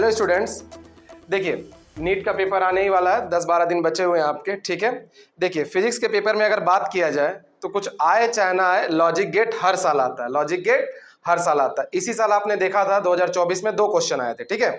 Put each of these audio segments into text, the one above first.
Hello students, देखिए NEET का paper आने ही वाला है, 10-12 दिन बचे हुए हैं आपके। ठीक है, देखिए फिजिक्स के पेपर में अगर बात किया जाए तो कुछ आए चाहे ना आए, लॉजिक गेट हर साल आता है। लॉजिक गेट हर साल आता है। इसी साल आपने देखा था 2024 में 2 क्वेश्चन आए थे। ठीक है,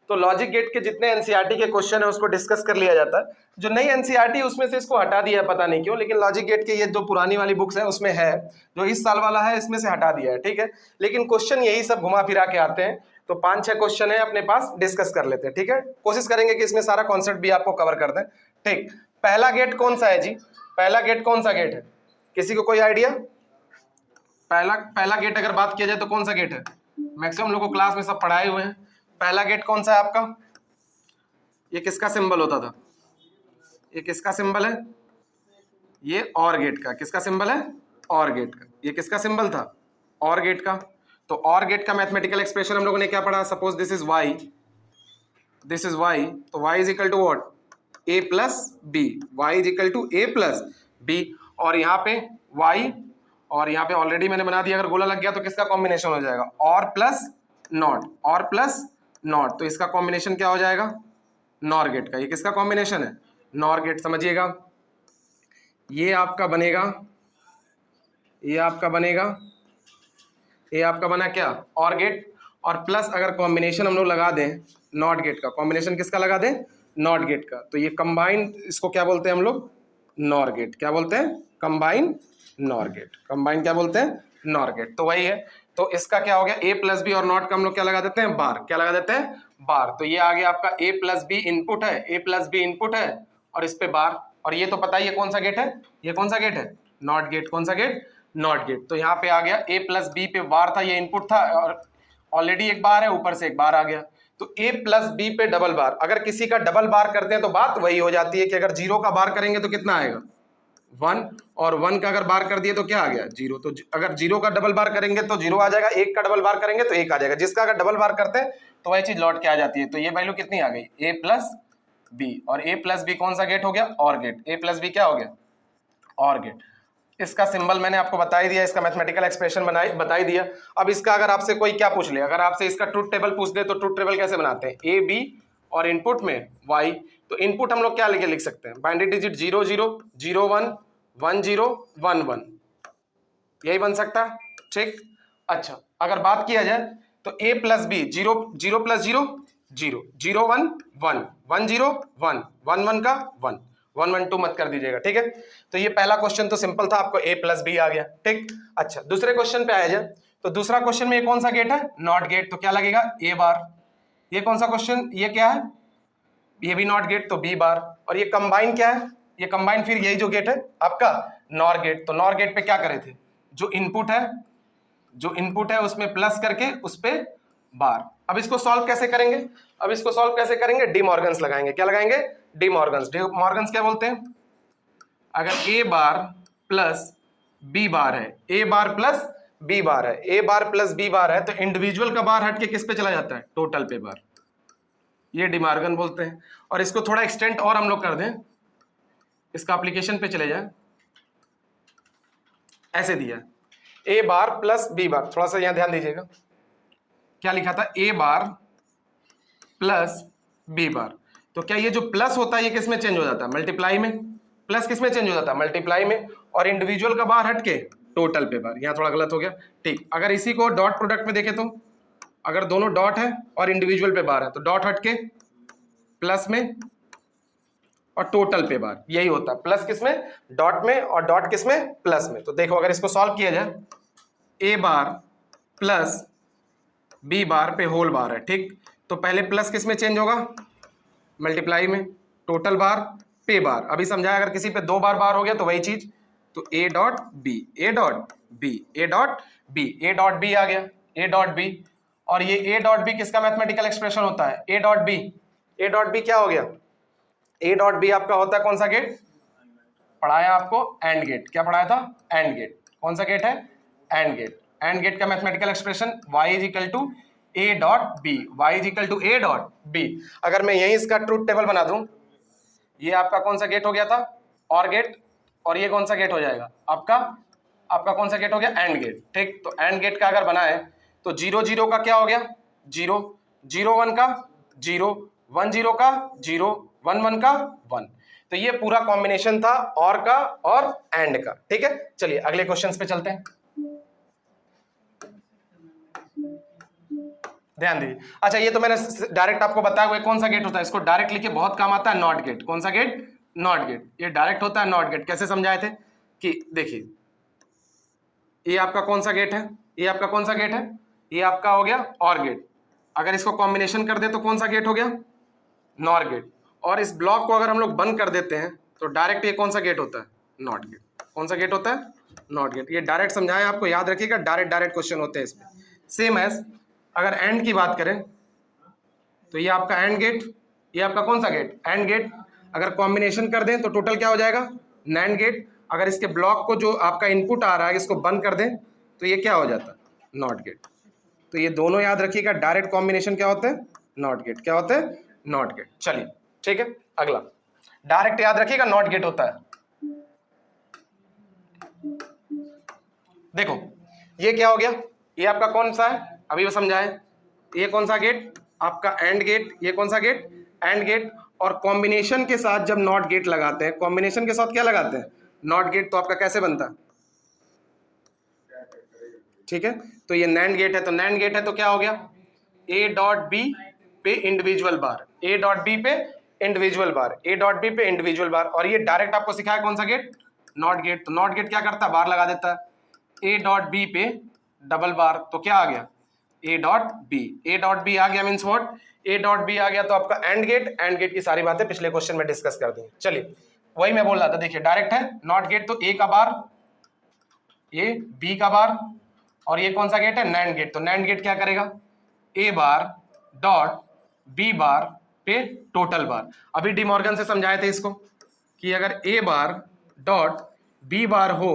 तो लॉजिक गेट के जितने एनसीईआरटी के क्वेश्चन है उसको डिस्कस कर लिया जाता है। जो नई एनसीईआरटी उसमें से इसको हटा दिया है, पता नहीं क्यों, लेकिन लॉजिक गेट के ये जो पुरानी वाली बुक्स है उसमें है, जो इस साल वाला है इसमें से हटा दिया है। ठीक है, लेकिन क्वेश्चन यही सब घुमा फिरा के आते हैं। तो 5-6 क्वेश्चन है अपने पास, डिस्कस कर लेते हैं। ठीक है, कोशिश करेंगे कि इसमें सारा कॉन्सेप्ट भी आपको कवर कर दें। ठीक, पहला गेट कौन सा है जी? पहला गेट कौन सा गेट है? किसी को कोई आइडिया? पहला गेट अगर बात किया जाए तो कौन सा गेट है? मैक्सिमम लोगों को क्लास में सब पढ़ाए हुए हैं। पहला गेट कौन सा है आपका? ये किसका सिंबल होता था? ये किसका सिंबल है? ये और गेट का। किसका सिंबल है? और गेट का। ये किसका सिंबल था? और गेट का। तो और गेट का मैथमेटिकल एक्सप्रेशन हम लोगों ने क्या पढ़ा? Suppose this is y, this is y, तो y is equal to what? a plus B. y is equal to a plus B. और यहाँ पे y, और यहाँ पे ऑलरेडी मैंने बना दिया, अगर गोला लग गया तो किसका कॉम्बिनेशन हो जाएगा? और प्लस नॉट, और प्लस नॉट, तो इसका कॉम्बिनेशन क्या हो जाएगा? नॉर गेट का। ये किसका कॉम्बिनेशन है? NOR gate. समझिएगा, ये आपका बनेगा, ये आपका बनेगा, ये आपका बना क्या? और गेट। और प्लस अगर कॉम्बिनेशन हम लोग लगा दें नॉट गेट का, कॉम्बिनेशन किसका लगा दें? नॉट गेट का, तो ये कंबाइंड, इसको क्या बोलते हैं हम लोग? NOR gate. क्या बोलते हैं? Combine nor gate. कंबाइन क्या बोलते हैं? NOR gate. तो वही है। तो इसका क्या हो गया? ए प्लस बी और नॉट का हम लोग क्या लगा देते हैं? बार। क्या लगा देते हैं? बार। तो ये आ गया आपका ए प्लस बी इनपुट है, ए प्लस बी इनपुट है, और इस पे बार। और ये तो पता ही है कौन सा गेट है? ये कौन सा गेट है? Not gate. कौन सा गेट? Not gate. तो यहाँ पे आ गया ए प्लस बी पे बार था, ये इनपुट था, और ऑलरेडी एक बार है, ऊपर से एक बार आ गया। तो ए प्लस बी पे डबल बार। अगर किसी का डबल बार करते हैं तो बात वही हो जाती है कि अगर 0 का बार करेंगे तो कितना आएगा? 1, और 1 का अगर बार कर दिए तो क्या आ गया? 0। तो अगर 0 का डबल बार करेंगे तो 0 आ जाएगा, 1 का डबल बार करेंगे तो 1 आ जाएगा। जिसका अगर डबल बार करते हैं तो वही चीज लौट के आ जाती है। तो ये वैल्यू कितनी आ गई? ए प्लस बी। और ए प्लस बी कौन सा गेट हो गया? और गेट। ए प्लस बी क्या हो गया? और गेट। इसका सिंबल मैंने आपको बता ही दिया, इसका मैथमेटिकल एक्सप्रेशन बता ही दिया। अब इसका अगर आपसे कोई क्या पूछ ले, अगर आपसे इसका ट्रुथ टेबल पूछ दे तो ट्रुथ टेबल कैसे बनाते हैं? ए बी और इनपुट में y। तो इनपुट हम लोग क्या लेके लिख सकते हैं? बाइनरी डिजिट 0 0 0 1 1 0 1 1, यही बन सकता है। ठीक, अच्छा अगर बात किया जाए तो a प्लस बी 0 0 प्लस 0 0 0 1 1 1 0 1 1 1 का 1 1 1 2 मत कर दीजिएगा। ठीक है, तो ये पहला क्वेश्चन तो सिंपल था, आपको a प्लस बी आ गया। ठीक, अच्छा दूसरे क्वेश्चन पे आया जाए तो दूसरा क्वेश्चन में ये कौन सा गेट है? Not gate. तो क्या लगेगा? a बार। ये कौन सा क्वेश्चन? ये क्या है? ये भी नॉट गेट, तो b बार। और ये कंबाइन क्या है? ये कंबाइन फिर यही जो गेट है आपका नॉर गेट। तो नॉर गेट पे क्या करे थे? जो इनपुट है, जो इनपुट है उसमें प्लस करके उस पे बार। अब इसको सॉल्व कैसे करेंगे? अब इसको सॉल्व कैसे करेंगे? डी मॉर्गन्स लगाएंगे। क्या लगाएंगे? D Morgan's. डी मॉर्गन्स क्या बोलते हैं? अगर ए बार प्लस बी बार है, ए बार प्लस बी बार है, ए बार प्लस बी बार है, तो इंडिविजुअल का बार हट के किस पे चला जाता है? टोटल पे बार। ये डी मॉर्गन बोलते हैं। और इसको थोड़ा एक्सटेंड और हम लोग कर दें, इसका एप्लीकेशन पे चले जाए, ऐसे दिया ए बार प्लस बी बार। थोड़ा सा यहां ध्यान दीजिएगा, क्या लिखा था? ए बार प्लस बी बार। तो क्या ये जो प्लस होता है ये किस में चेंज हो जाता है? मल्टीप्लाई में। प्लस किस में चेंज हो जाता है? मल्टीप्लाई में। और इंडिविजुअल का बार हट के टोटल पे बार। यहां थोड़ा गलत हो गया। ठीक, अगर इसी को डॉट प्रोडक्ट में देखें तो अगर दोनों डॉट है और इंडिविजुअल पे बार है तो डॉट हट के प्लस में और टोटल पे बार, यही होता है। प्लस किस में? डॉट में, और डॉट किस में? प्लस में। तो देखो अगर इसको सॉल्व किया जाए, ए बार प्लस बी बार पे होल बार है। ठीक, तो पहले प्लस किस में चेंज होगा? मल्टीप्लाई में। टोटल बार पे बार। अभी समझाया, अगर किसी पे 2 बार बार हो गया तो वही चीज। तो A dot B, A dot B, A dot B, A dot B आ गया, ए डॉट बी। और ये ए डॉट बी किसका मैथमेटिकल एक्सप्रेशन होता है? A dot B. A dot B क्या हो गया? ए डॉट बी आपका होता है कौन सा गेट? पढ़ाया आपको एंड गेट। क्या पढ़ाया था? AND gate. कौन सा गेट है? AND gate. एंड गेट का mathematical expression y is equal to A dot B, y is equal to A dot B. अगर मैं यही इसका ट्रूथ टेबल बना दूं, ये आपका कौन सा गेट हो गया था? और गेट। और ये कौन सा गेट हो जाएगा? आपका कौन सा गेट हो गया? AND gate. ठीक, तो एंड गेट का अगर बनाए तो 0 0 का क्या हो गया? 0 0 1 का 0, 1 0 का 0, 1 1 का 1। तो ये पूरा कॉम्बिनेशन था और का और एंड का। ठीक है, चलिए अगले क्वेश्चंस पे चलते हैं, ध्यान दीजिए। अच्छा, ये तो मैंने डायरेक्ट आपको बताया हुआ कौन सा गेट होता है, इसको डायरेक्ट लिखे बहुत काम आता है, नॉट गेट। कौन सा गेट? Not gate. ये डायरेक्ट होता है नॉट गेट। कैसे समझाए थे कि देखिए ये आपका कौन सा गेट है, ये आपका कौन सा गेट है, ये आपका हो गया और गेट। अगर इसको कॉम्बिनेशन कर दे तो कौन सा गेट हो गया? NOR gate. और इस ब्लॉक को अगर हम लोग बंद कर देते हैं तो डायरेक्ट ये कौन सा गेट होता है? Not gate. कौन सा गेट होता है? Not gate. ये डायरेक्ट समझाया आपको, याद रखिएगा, डायरेक्ट डायरेक्ट क्वेश्चन होते हैं इसमें। सेम एज अगर एंड की बात करें तो ये आपका एंड गेट, ये आपका कौन सा गेट? AND gate. अगर कॉम्बिनेशन कर दें तो टोटल क्या हो जाएगा? NAND gate. अगर इसके ब्लॉक को जो आपका इनपुट आ रहा है इसको बंद कर दें तो ये क्या हो जाता है? Not gate. तो ये दोनों याद रखिएगा, डायरेक्ट कॉम्बिनेशन क्या होते हैं? Not gate. क्या होते हैं? Not gate. चलिए ठीक है, अगला डायरेक्ट याद रखिएगा नॉट गेट होता है। देखो ये क्या हो गया, ये आपका कौन सा है, अभी वो समझाए। ये कौन सा गेट? आपका एंड गेट। ये कौन सा गेट? AND gate. और कॉम्बिनेशन के साथ जब नॉट गेट लगाते हैं, कॉम्बिनेशन के साथ क्या लगाते हैं? Not gate. तो आपका कैसे बनता है? ठीक है, तो ये नैंड गेट है, तो नैंड गेट है तो क्या हो गया? ए डॉट बी पे individual bar, A dot B पे individual bar, A dot B पे इंडिविजुअल बार। और ये डायरेक्ट आपको सिखाया कौन सा गेट? Not gate. तो नॉट गेट क्या करता है? बार लगा देता है। ए डॉट बी पे डबल बार, तो क्या आ गया? A dot B. A dot B आ गया means what? A dot B आ गया तो आपका एंड गेट। एंड गेट की सारी बातें पिछले क्वेश्चन में डिस्कस कर दी। चलिए वही मैं बोल रहा था, देखिए डायरेक्ट है नॉट गेट, तो ए का बार, ये बी का बार, और ये कौन सा गेट है? NAND gate. तो नैंड गेट क्या करेगा? ए बार डॉट बी बार पे टोटल बार। अभी डिमॉर्गन से समझाए थे इसको कि अगर ए बार डॉट बी बार हो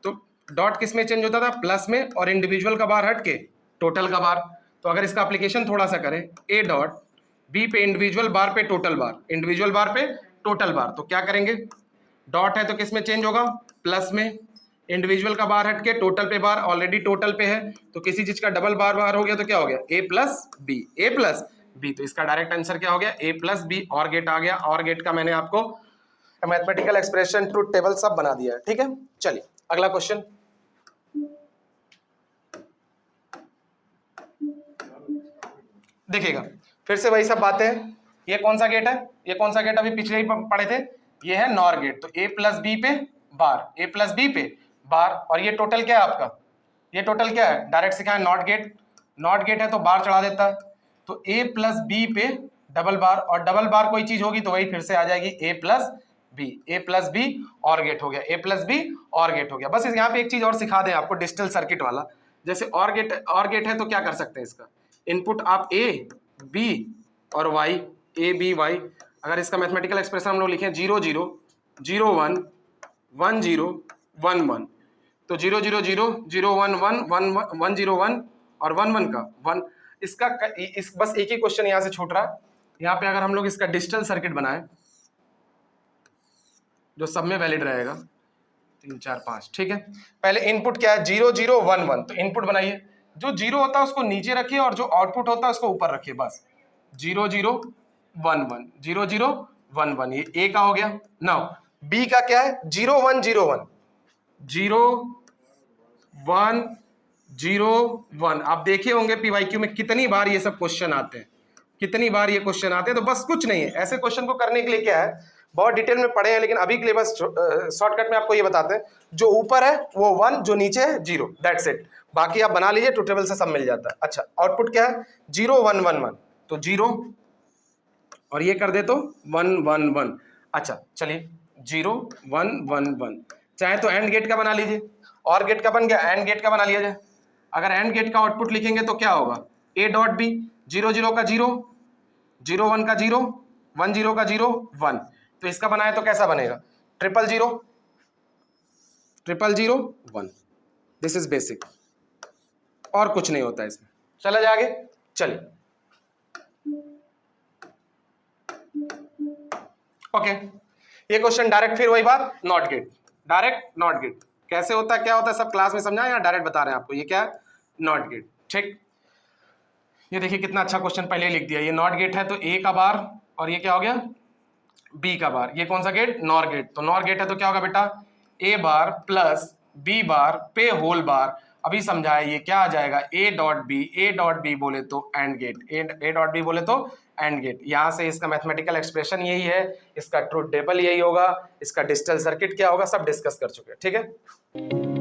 तो डॉट किस में चेंज होता था? प्लस में, और इंडिविजुअल का बार हट के टोटल का बार। तो अगर इसका एप्लीकेशन थोड़ा सा करें, ए डॉट बी पे इंडिविजुअल बार पे टोटल बार, इंडिविजुअल बार पे टोटल बार, तो क्या करेंगे? डॉट है तो किस में चेंज होगा? प्लस में। इंडिविजुअल का बार हट के टोटल पे बार, ऑलरेडी टोटल पे है तो किसी चीज का डबल बार बार हो गया तो क्या हो गया? A plus B, A plus B. तो इसका डायरेक्ट आंसर क्या हो गया? A plus B. और गेट आ गया। और गेट का मैंने आपको मैथमेटिकल एक्सप्रेशन, ट्रूथ टेबल सब बना दिया है। ठीक है, चलिए अगला क्वेश्चन। देखिएगा फिर से वही सब बातें हैं। ये कौन सा गेट है? ये कौन सा गेट अभी पिछले ही पढ़े थे? ये है नॉर गेट। तो ए प्लस बी पे बार, ए प्लस बी पे बार। और ये टोटल क्या है आपका? ये टोटल क्या है? डायरेक्ट सिखाया नॉट गेट। नॉट गेट है तो बार चढ़ा देता है, तो ए प्लस बी पे डबल बार, और डबल बार कोई चीज होगी तो वही फिर से आ जाएगी ए प्लस बी। ए प्लस बी और गेट हो गया, ए प्लस बी और गेट हो गया। बस यहाँ पे एक चीज और सिखा दें आपको, डिजिटल सर्किट वाला। जैसे और गेट है तो क्या कर सकते हैं? इसका इनपुट आप ए बी और वाई, ए बी वाई। अगर इसका मैथमेटिकल एक्सप्रेशन हम लोग लिखें 0 0 0 1 1 0 1 1, तो 0 0 0 0 1 1 1 1 0 1 और 1 1 का 1। इसका बस एक ही क्वेश्चन यहाँ से छूट रहा है। यहाँ पे अगर हम लोग इसका डिजिटल सर्किट बनाए जो सब में वैलिड रहेगा, 3 4 5, ठीक है। पहले इनपुट क्या है? 0 0 1 1, तो इनपुट बनाइए। जो जीरो होता है उसको नीचे रखिए और जो आउटपुट होता है उसको ऊपर रखिए, बस। 0 0 1 1 0 0 1 1, ये ए का हो गया। नाउ बी का क्या है? 0 1 0 1 0 1 0 1। आप देखे होंगे पीवाईक्यू में कितनी बार ये सब क्वेश्चन आते हैं, कितनी बार ये क्वेश्चन आते हैं। तो बस कुछ नहीं है, ऐसे क्वेश्चन को करने के लिए क्या है, बहुत डिटेल में पढ़े हैं लेकिन अभी के लिए बस शॉर्टकट में आपको ये बताते हैं। जो ऊपर है वो 1, जो नीचे है 0, दैट्स इट। बाकी आप बना लीजिए, ट्रूथ टेबल से सब मिल जाता है। अच्छा, आउटपुट क्या है? 0 1 1 1, तो 0 और ये कर दे तो 1 1 1। अच्छा चलिए 0 1 1 1, चाहे तो एंड गेट का बना लीजिए। और गेट का बन गया, एंड गेट का बना लिया जाए। अगर एंड गेट का आउटपुट लिखेंगे तो क्या होगा? ए डॉट बी, 0 0 का 0, 0 1 का 0, 1 0 का 0 1। तो इसका बनाए तो कैसा बनेगा? 0 0 0 0 0 1। दिस इज बेसिक, और कुछ नहीं होता इसमें। चला जाए आगे, चलिए। ओके, ये क्वेश्चन डायरेक्ट, फिर वही बात, not gate. Direct not gate कैसे होता है, क्या होता है, सब क्लास में समझा, या डायरेक्ट बता रहे हैं आपको? ये क्या है? Not gate. ठीक, ये देखिए कितना अच्छा क्वेश्चन पहले लिख दिया, ये नॉट गेट है तो ए का बार और ये क्या हो गया बी का बार, ये कौन सा गेट नॉर गेट, तो नॉर गेट है तो क्या होगा बेटा ए बार प्लस बी बार पे होल बार। अभी समझाया ये क्या आ जाएगा ए डॉट बी बोले तो AND gate, A dot B बोले तो एंड गेट। यहां से इसका मैथमेटिकल एक्सप्रेशन यही है, इसका ट्रूथ टेबल यही होगा, इसका डिजिटल सर्किट क्या होगा सब डिस्कस कर चुके हैं, ठीक है।